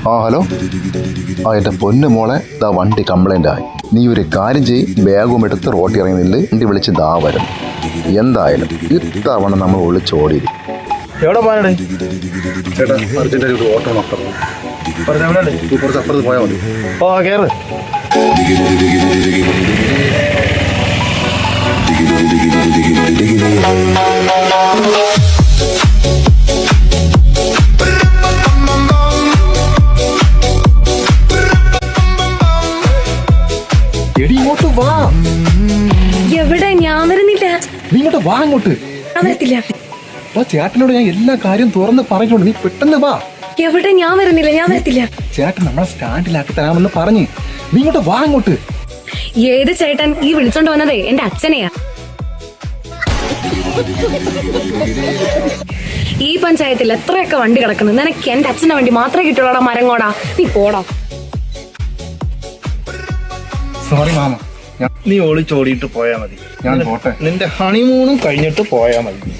ആ ഹലോ. എൻ്റെ പൊന്നു മോളെ, ഇതാ വണ്ടി കംപ്ലൈൻ്റ് ആയി. നീ ഒരു കാര്യം ചെയ്യ്, ബാഗും എടുത്ത് റോട്ടിൽ ഇറങ്ങുന്നില്ല, വണ്ടി വിളിച്ച് ദാ വരും. എന്തായാലും ഇത്തവണ നമ്മൾ ഒളിച്ചോടിയിരിക്കും. എവിടെ പോയാലേ ചേട്ടാ, അർജൻറ്റായി ഒരു ഓട്ടോ നോക്കാം. കുറച്ച് അപ്പുറത്ത് പോയാൽ മതി. ഓ കേറ്. എടി ഇങ്ങോട്ട് വാ. എവിടെ? ഞാൻ വരുന്നില്ല. നീ ഇങ്ങോട്ട് വാ. അങ്ങോട്ട് ഞാൻ വരത്തില്ല. ചേട്ടനോട് ഞാൻ എല്ലാ കാര്യം തുറന്ന് പറഞ്ഞോണ്ട്, നീ പെട്ടെന്ന് വാ. എവിടെ? ഞാൻ വരുന്നില്ല, ഞാൻ വരത്തില്ല. ചേട്ടൻ നമ്മളെ സ്റ്റാൻഡിലാക്കി തരാമെന്ന് പറഞ്ഞ്, നീ ഇങ്ങോട്ട് വാ. അങ്ങോട്ട്. ഏത് ചേട്ടൻ? ഈ വിളിച്ചോണ്ട് വന്നതേ എന്റെ അച്ഛനെയാ. ഈ പഞ്ചായത്തിൽ എത്രയൊക്കെ വണ്ടി കിടക്കുന്നു, നിനക്ക് എന്റെ അച്ഛന്റെ വണ്ടി മാത്രമേ കിട്ടുള്ളൂടാ മരങ്ങോടാ. നീ പോടാ. സോറി മാമ, നീ ഒളിച്ചോടിയിട്ട് പോയാ മതി. ഞാൻ പോട്ടെ. നിന്റെ ഹണിമൂണും കഴിഞ്ഞിട്ട് പോയാ മതി.